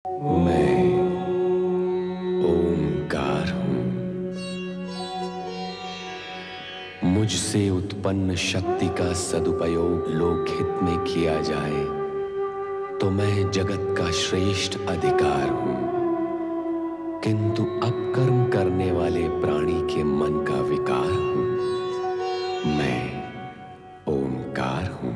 मैं ओंकार हूं। मुझसे उत्पन्न शक्ति का सदुपयोग लोकहित में किया जाए तो मैं जगत का श्रेष्ठ अधिकार हूं, किंतु अपकर्म करने वाले प्राणी के मन का विकार हूं। मैं ओंकार हूं।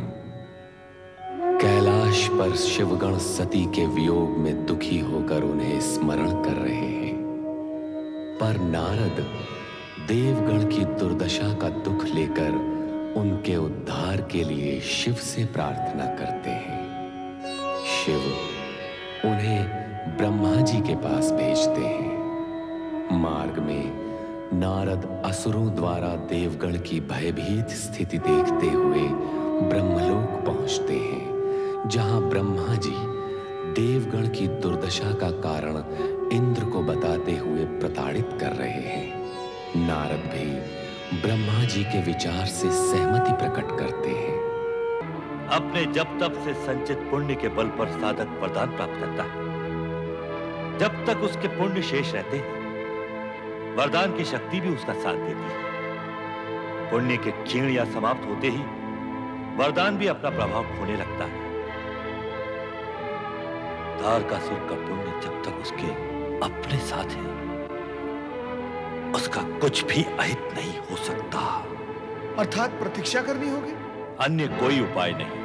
कैलाश पर शिवगण सती के वियोग में दुखी होकर उन्हें स्मरण कर रहे हैं, पर नारद देवगण की दुर्दशा का दुख लेकर उनके उद्धार के लिए शिव से प्रार्थना करते हैं। शिव उन्हें ब्रह्मा जी के पास भेजते हैं। मार्ग में नारद असुरों द्वारा देवगण की भयभीत स्थिति देखते हुए ब्रह्मलोक पहुंचते हैं, जहां ब्रह्मा जी देवगण की दुर्दशा का कारण इंद्र को बताते हुए प्रताड़ित कर रहे हैं। नारद भी ब्रह्मा जी के विचार से सहमति प्रकट करते हैं। अपने जब तब से संचित पुण्य के बल पर साधक वरदान प्राप्त करता है। जब तक उसके पुण्य शेष रहते हैं, वरदान की शक्ति भी उसका साथ देती है। पुण्य के क्षीण या समाप्त होते ही वरदान भी अपना प्रभाव खोने लगता है। तारकासुर का पुण्य जब तक उसके अपने साथ है, उसका कुछ भी अहित नहीं हो सकता। अर्थात प्रतीक्षा करनी होगी, अन्य कोई उपाय नहीं।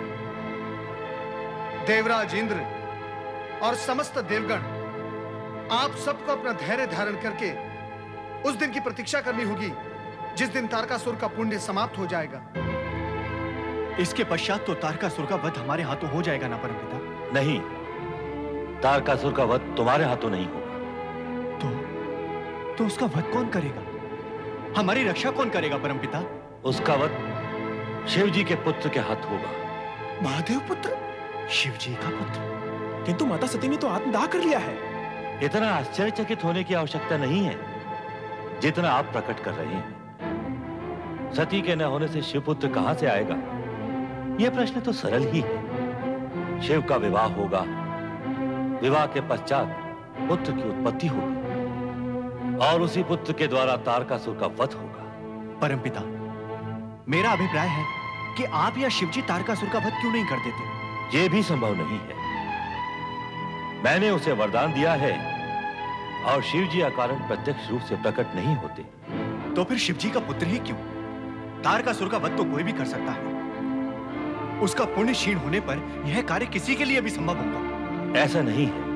देवराज इंद्र और समस्त देवगण, आप सबको अपना धैर्य धारण करके उस दिन की प्रतीक्षा करनी होगी जिस दिन तारकासुर का पुण्य समाप्त हो जाएगा। इसके पश्चात तो तारकासुर का वध हमारे हाथों हो जाएगा ना परमपिता? नहीं, तारकासुर का वध तुम्हारे हाथों नहीं होगा। तो उसका वध कौन करेगा? हमारी रक्षा कौन करेगा परमपिता? उसका वध शिव जी के पुत्र के हाथ होगा। महादेव पुत्र? शिव जी का पुत्र? किंतु माता सती ने तो आत्मदाह कर लिया है। इतना आश्चर्यचकित होने की आवश्यकता नहीं है जितना आप प्रकट कर रहे हैं। सती के न होने से शिवपुत्र कहां से आएगा? यह प्रश्न तो सरल ही है। शिव का विवाह होगा, विवाह के पश्चात पुत्र की उत्पत्ति होगी और उसी पुत्र के द्वारा तारकासुर का वध होगा। परमपिता, मेरा अभिप्राय है कि आप या शिवजी तारकासुर का वध क्यों नहीं कर देते? यह भी संभव नहीं है। मैंने उसे वरदान दिया है और शिवजी अकारण प्रत्यक्ष रूप से प्रकट नहीं होते। तो फिर शिवजी का पुत्र ही क्यों? तारकासुर का वध तो कोई भी कर सकता है। उसका पुण्य क्षीण होने पर यह कार्य किसी के लिए भी संभव होगा। ऐसा नहीं है।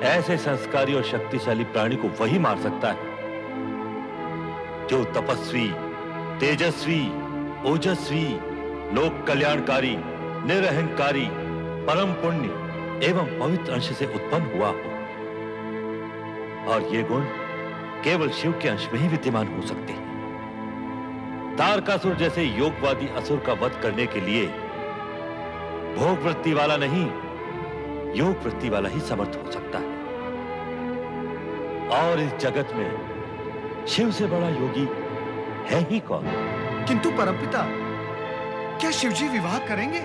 ऐसे संस्कारी और शक्तिशाली प्राणी को वही मार सकता है जो तपस्वी, तेजस्वी, ओजस्वी, लोक कल्याणकारी, निरहंकारी, परम पुण्य एवं पवित्र अंश से उत्पन्न हुआ हो। और ये गुण केवल शिव के अंश में ही विद्यमान हो सकते हैं। तारकासुर जैसे योगवादी असुर का वध करने के लिए भोग वृत्ति वाला नहीं, योग वृत्ति वाला ही समर्थ हो सकता है। और इस जगत में शिव से बड़ा योगी है ही कौन? किंतु परमपिता, क्या शिवजी विवाह करेंगे?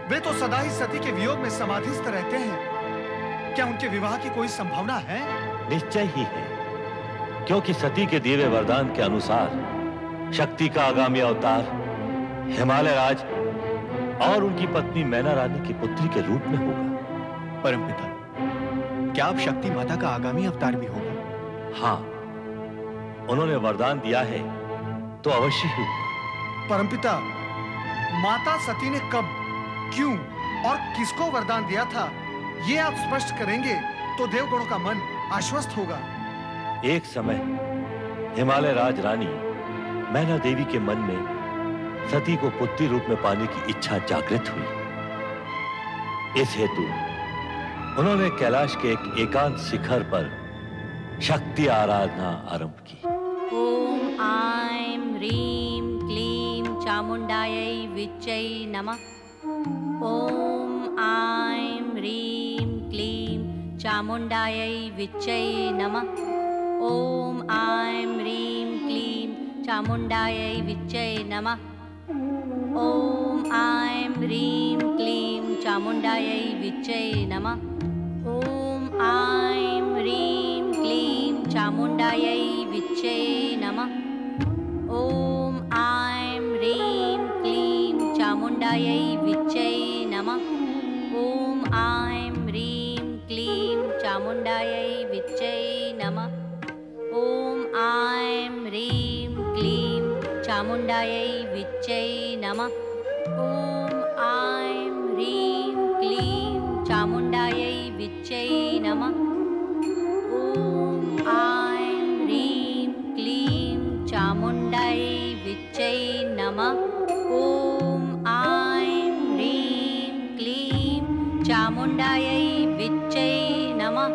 वे तो सदा ही सती के वियोग में समाधिस्थ रहते हैं। क्या उनके विवाह की कोई संभावना है? निश्चय ही है, क्योंकि सती के दिए वरदान के अनुसार शक्ति का आगामी अवतार हिमालय राज और उनकी पत्नी मैना रानी की पुत्री के रूप में होगा। परमपिता, क्या आप शक्ति माता का आगामी अवतार भी होगा? हाँ, उन्होंने वरदान दिया है तो अवश्य ही। परमपिता, माता सती ने कब, क्यों और किसको वरदान दिया था, ये आप स्पष्ट करेंगे तो देवगणों का मन आश्वस्त होगा। एक समय हिमालय राज रानी मैना देवी के मन में सती को पुत्री रूप में पाने की इच्छा जागृत हुई। इस हेतु उन्होंने कैलाश के एक एकांत शिखर पर शक्ति आराधना आरंभ की। ओम आईं ह्रीं क्लीं चामुंडायै विच्चै नमः। ओम आईं ह्रीं क्लीं चामुंडायै विच्चै नमः। ओम आईं ह्रीं क्लीं चामुंडायै विच्चै नमः। ओम आईं ह्रीं क्लीं चामुंडायै विच्चै नमः। चामुण्डायै विच्चै नमः। ॐ ऐं ह्रीं क्लीं चामुण्डायै विच्चै नमः। ॐ ऐं ह्रीं क्लीं चामुण्डायै विच्चै नमः। ॐ ऐं ह्रीं क्लीं चामुण्डायै विच्चै नमः। ॐ ऐं ह्रीं क्लीं चामुण्डायै विच्चै नमः।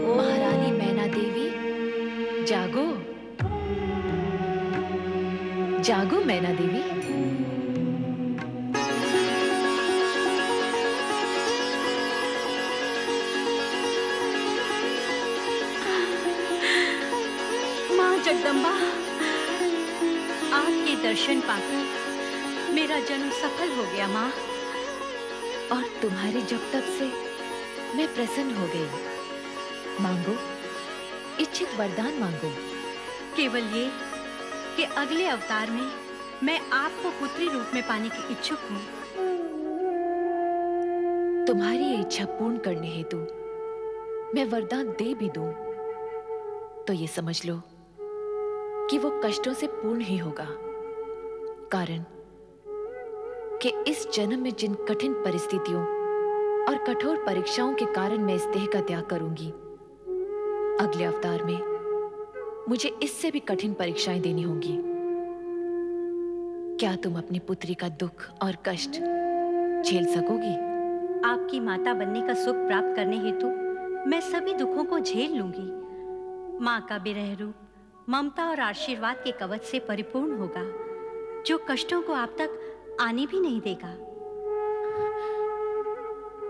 महारानी मैना देवी, जागो जागो मैना देवी। माँ जगदम्बा, आपके दर्शन पाकर मेरा जन्म सफल हो गया माँ। और तुम्हारे जब तक से मैं प्रसन्न हो गई। मांगो, इच्छित वरदान मांगो। केवल ये कि अगले अवतार में मैं आपको पुत्री रूप में पाने की इच्छुक हूँ। तुम्हारी ये इच्छा पूर्ण करने हेतु मैं वरदान दे भी दूं तो ये समझ लो कि वो कष्टों से पूर्ण ही होगा। कारण कि इस जन्म में जिन कठिन परिस्थितियों और कठोर परीक्षाओं के कारण मैं इस देह का त्याग करूंगी, अगले अवतार में मुझे इससे भी कठिन परीक्षाएं देनी होंगी। क्या तुम अपनी पुत्री का दुख और कष्ट झेल सकोगी? आपकी माता बनने का सुख प्राप्त करने हेतु मैं सभी दुखों को झेल लूंगी। माँ का विरह रूप ममता और आशीर्वाद के कवच से परिपूर्ण होगा, जो कष्टों को आप तक आने भी नहीं देगा।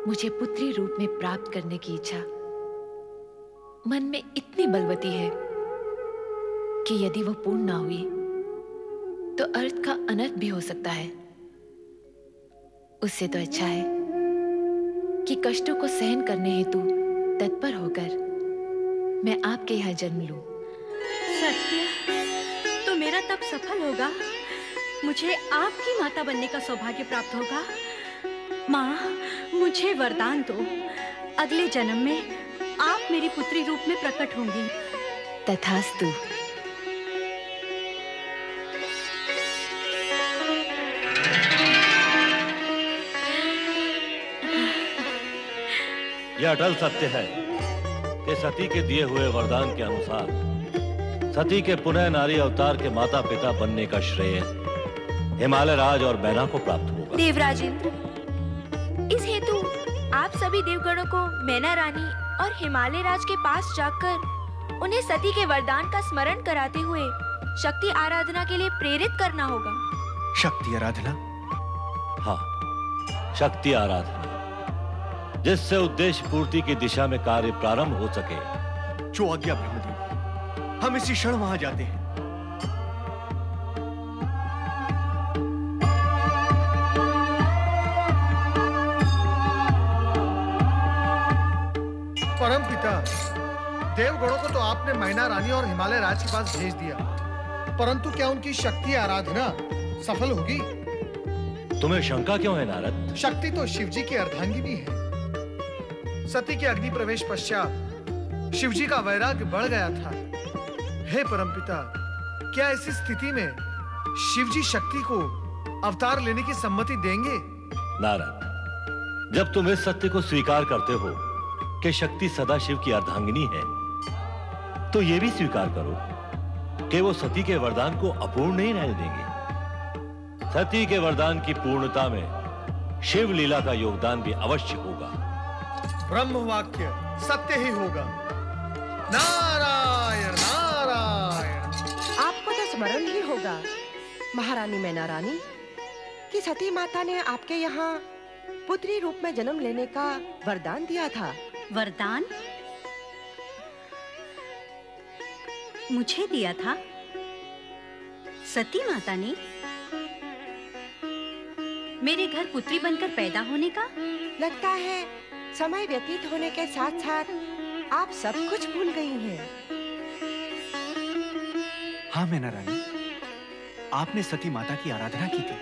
मुझे पुत्री रूप में प्राप्त करने की इच्छा मन में इतनी बलवती है कि यदि वो पूर्ण ना हुई तो अर्थ का अनर्थ भी हो सकता है। उससे तो अच्छा है कि कष्टों को सहन करने हेतु तत्पर होकर मैं आपके यहाँ जन्म लूं। सत्य तो मेरा तब सफल होगा, मुझे आपकी माता बनने का सौभाग्य प्राप्त होगा। माँ, मुझे वरदान दो, अगले जन्म में आप मेरी पुत्री रूप में प्रकट होंगी। तथास्तु। यह अटल सत्य है कि सती के दिए हुए वरदान के अनुसार सती के पुनः नारी अवतार के माता पिता बनने का श्रेय हिमालय राज और मैना को प्राप्त होगा। देवराजेंद्र, इस हेतु आप सभी देवगणों को मैना रानी और हिमालय राज के पास जाकर उन्हें सती के वरदान का स्मरण कराते हुए शक्ति आराधना के लिए प्रेरित करना होगा। शक्ति आराधना? हाँ, शक्ति आराधना, जिससे उद्देश्य पूर्ति की दिशा में कार्य प्रारंभ हो सके। जो आज्ञा ब्रह्मदेव, हम इसी क्षण वहां जाते हैं। परम पिता, देवगणों को तो आपने मैना रानी और हिमालय राज के पास भेज दिया, परंतु क्या उनकी शक्ति आराधना सफल होगी? तुम्हें शंका क्यों है नारद? शक्ति तो शिवजी की अर्धांगिनी है। सती के अग्नि प्रवेश पश्चात शिवजी का वैराग्य बढ़ गया था। हे परमपिता, क्या ऐसी स्थिति में शिवजी शक्ति को अवतार लेने की सम्मति देंगे? नारद, जब तुम इस सत्य को स्वीकार करते हो कि शक्ति सदाशिव की अर्धांगिनी है, तो यह भी स्वीकार करो कि वो सती के वरदान को अपूर्ण नहीं रहने देंगे। सती के वरदान की पूर्णता में शिव लीला का योगदान भी अवश्य होगा। ब्रह्म वाक्य सत्य ही होगा। नारायण नारायण। आपको तो स्मरण ही होगा महारानी मैना रानी कि सती माता ने आपके यहाँ पुत्री रूप में जन्म लेने का वरदान दिया था। वरदान मुझे दिया था? सती माता ने मेरे घर पुत्री बनकर पैदा होने का? लगता है समय व्यतीत होने के साथ साथ आप सब कुछ भूल गई हैं। हाँ मैना रानी, आपने सती माता की आराधना की थी,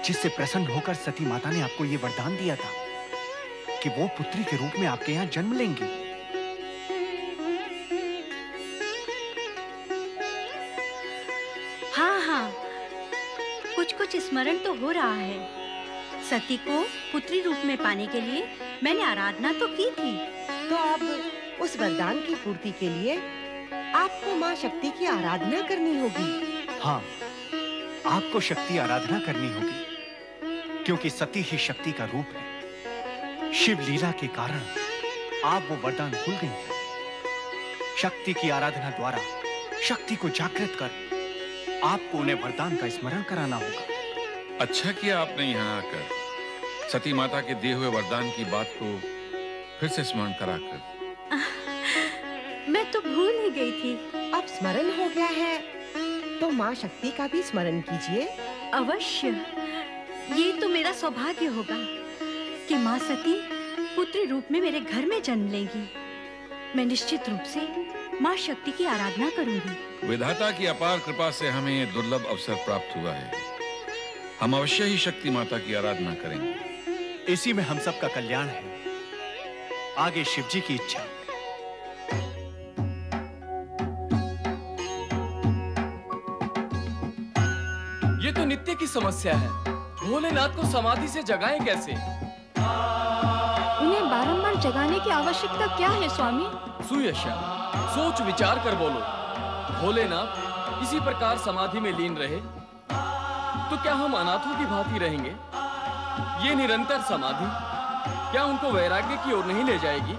जिससे प्रसन्न होकर सती माता ने आपको ये वरदान दिया था। कि वो पुत्री के रूप में आपके यहाँ जन्म लेंगी। हाँ हाँ, कुछ कुछ स्मरण तो हो रहा है। सती को पुत्री रूप में पाने के लिए मैंने आराधना तो की थी। तो अब उस वरदान की पूर्ति के लिए आपको माँ शक्ति की आराधना करनी होगी। हाँ, आपको शक्ति आराधना करनी होगी, क्योंकि सती ही शक्ति का रूप है। शिव लीला के कारण आप वो वरदान भूल गई हैं। शक्ति की आराधना द्वारा शक्ति को जागृत कर आपको उन्हें वरदान का स्मरण कराना होगा। अच्छा किया आपने यहाँ आकर सती माता के दिए हुए वरदान की बात को फिर से स्मरण कराकर। मैं तो भूल ही गई थी। अब स्मरण हो गया है तो माँ शक्ति का भी स्मरण कीजिए। अवश्य, ये तो मेरा सौभाग्य होगा कि माँ सती पुत्री रूप में मेरे घर में जन्म लेंगी। मैं निश्चित रूप से माँ शक्ति की आराधना करूंगी। विधाता की अपार कृपा से हमें ये दुर्लभ अवसर प्राप्त हुआ है। हम अवश्य ही शक्ति माता की आराधना करेंगे। इसी में हम सब का कल्याण है। आगे शिवजी की इच्छा। ये तो नित्य की समस्या है। भोलेनाथ को समाधि से जगाएं कैसे? उन्हें बारंबार जगाने की आवश्यकता क्या है स्वामी? सुयशा, सोच विचार कर बोलो। भोलेनाथ इसी प्रकार समाधि में लीन रहे तो क्या हम अनाथों की भांति रहेंगे? ये निरंतर समाधि क्या उनको वैराग्य की ओर नहीं ले जाएगी?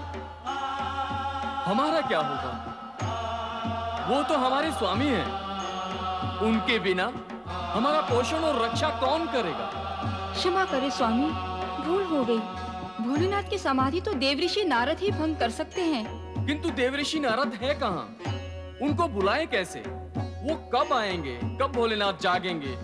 हमारा क्या होगा? वो तो हमारे स्वामी हैं। उनके बिना हमारा पोषण और रक्षा कौन करेगा? क्षमा करे स्वामी, भूल हो गई। भोलेनाथ की समाधि तो देवऋषि नारद ही भंग कर सकते हैं। किंतु देवऋषि नारद है कहाँ? उनको बुलाएं कैसे? वो कब आएंगे? कब भोलेनाथ जागेंगे?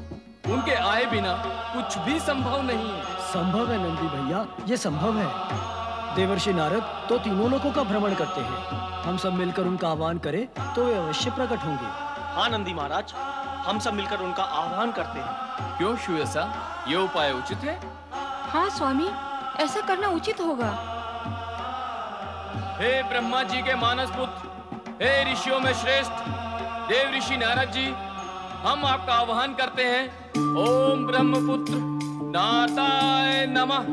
उनके आए बिना कुछ भी संभव नहीं है। संभव है नंदी भैया, ये संभव है। देवर्षि नारद तो तीनों लोकों का भ्रमण करते हैं। हम सब मिलकर उनका आह्वान करें तो वे अवश्य प्रकट होंगे। हाँ नंदी महाराज, हम सब मिलकर उनका आह्वान करते हैं। क्यों सुयसा, ये उपाय उचित है? हाँ स्वामी, ऐसा करना उचित होगा। हे ब्रह्मा जी के मानस पुत्र, हे ऋषियों में श्रेष्ठ देव ऋषि नारद जी, हम आपका आह्वान करते हैं। ओम ब्रह्मपुत्र नारदाय नमः।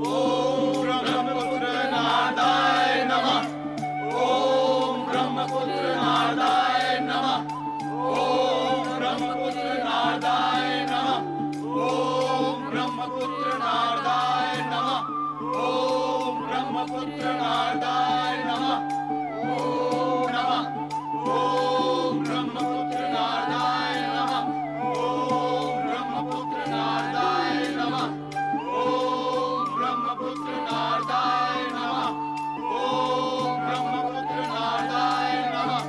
ओम ब्रह्मपुत्र नारदाय नमः। ओम ब्रह्मपुत्र नारदाय नमः। ओम ब्रह्मपुत्र नारदाय नमः। ओम ब्रह्मपुत्र नारदाय नमः। ओम ब्रह्मपुत्र नारदाय नमः। ओम नमः। ओम ब्रह्मपुत्र नारदाय नमः। ओम ब्रह्मपुत्र नारदाय नमः। ओम ब्रह्मपुत्र नारदाय नमः। ओम ब्रह्मपुत्र नारदाय नमः।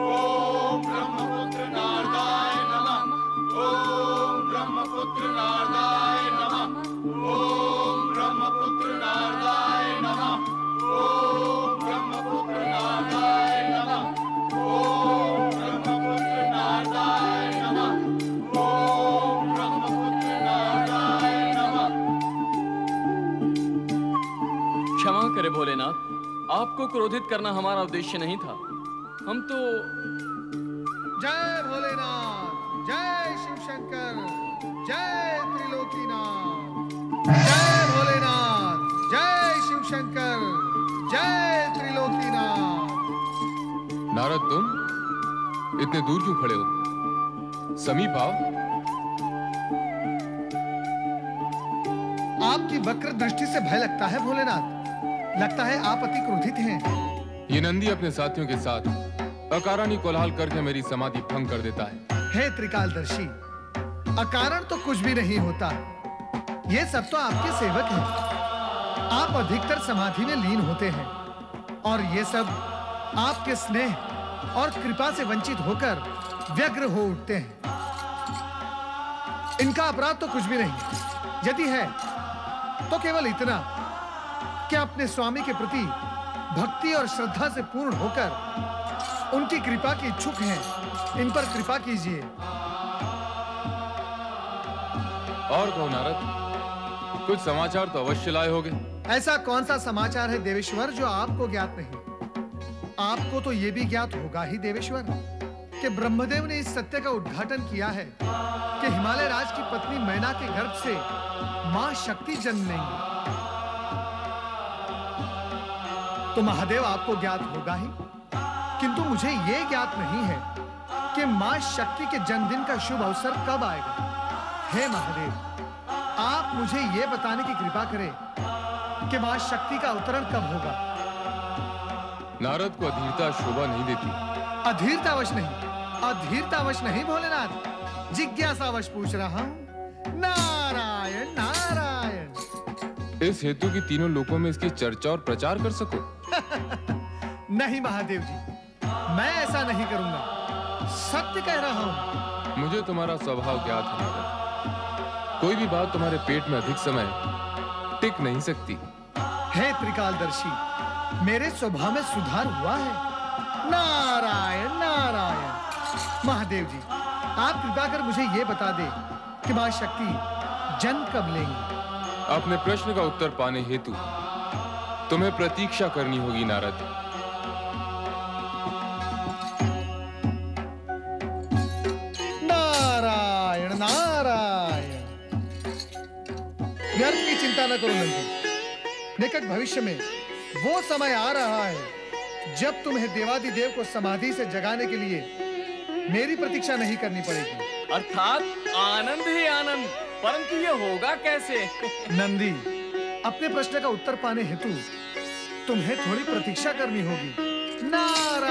ओम ब्रह्मपुत्र नारदाय नमः। ओम ब्रह्मपुत्र नारदाय नमः। ओम ब्रह्मपुत्र नारदाय नमः। ओम ब्रह्मपुत्र नारदाय नमः। ओम ब्रह्मपुत्र नारदाय नमः। ओम ब्रह्मपुत्र नारदाय नमः। क्षमा करे भोलेनाथ, आपको क्रोधित करना हमारा उद्देश्य नहीं था। हम तो जय भोलेनाथ, जय शिव शंकर, जय त्रिलोकीनाथ। जय भोलेनाथ, जय शिव शंकर, जय त्रिलोकीनाथ। नारद, तुम इतने दूर क्यों खड़े हो? समीप आओ। आपकी वक्र दृष्टि से भय लगता है भोलेनाथ। लगता है आप अति क्रोधित हैं। ये नंदी अपने साथियों के साथ अकारण कोलाहल करके मेरी समाधि भंग कर देता है। हे त्रिकालदर्शी, अकारण तो कुछ भी नहीं होता। ये सब तो आपके सेवक हैं। आप अधिकतर समाधि में लीन होते हैं और ये सब आपके स्नेह और कृपा से वंचित होकर व्यग्र हो उठते हैं। इनका अपराध तो कुछ भी नहीं। यदि है तो केवल इतना कि अपने स्वामी के प्रति भक्ति और श्रद्धा से पूर्ण होकर उनकी कृपा के इच्छुक हैं। इन पर कृपा कीजिए। और कहो नारद, कुछ समाचार तो अवश्य लाए होगे। ऐसा कौन सा समाचार है देवेश्वर जो आपको ज्ञात नहीं? आपको तो यह भी ज्ञात होगा ही देवेश्वर कि ब्रह्मदेव ने इस सत्य का उद्घाटन किया है कि हिमालय राज की पत्नी मैना के गर्भ से मां शक्ति जन्म लेंगी। तो महादेव आपको ज्ञात होगा ही, किंतु मुझे यह ज्ञात नहीं है कि मां शक्ति के जन्मदिन का शुभ अवसर कब आएगा। हे महादेव, आप मुझे यह बताने की कृपा करें कि मां शक्ति का अवतरण कब होगा। नारद को अधीरता शोभा नहीं देती। अधीरतावश नहीं, अधीरतावश नहीं भोलेनाथ, जिज्ञासावश पूछ रहा हूं। नारायण नारायण। इस हेतु की तीनों लोकों में इसकी चर्चा और प्रचार कर सको। नहीं महादेव जी, मैं ऐसा नहीं करूंगा, सत्य कह रहा हूं। मुझे तुम्हारा स्वभाव ज्ञात है नारद। कोई भी बात तुम्हारे पेट में अधिक समय टिक नहीं सकती। हे त्रिकालदर्शी, मेरे स्वभाव में सुधार हुआ है। नारायण नारायण। महादेव जी, आप कृपा कर मुझे यह बता दे कि मां शक्ति जन्म कब लेंगी। अपने प्रश्न का उत्तर पाने हेतु तुम्हें प्रतीक्षा करनी होगी नारद। नारायण नारायण। व्यर्थ की चिंता न करो नंदी, निकट भविष्य में वो समय आ रहा है जब तुम्हें देवादिदेव को समाधि से जगाने के लिए मेरी प्रतीक्षा नहीं करनी पड़ेगी। अर्थात आनंद ही आनंद, परंतु ये होगा कैसे? नंदी, अपने प्रश्न का उत्तर पाने हेतु तुम्हें थोड़ी प्रतीक्षा करनी होगी। नारायण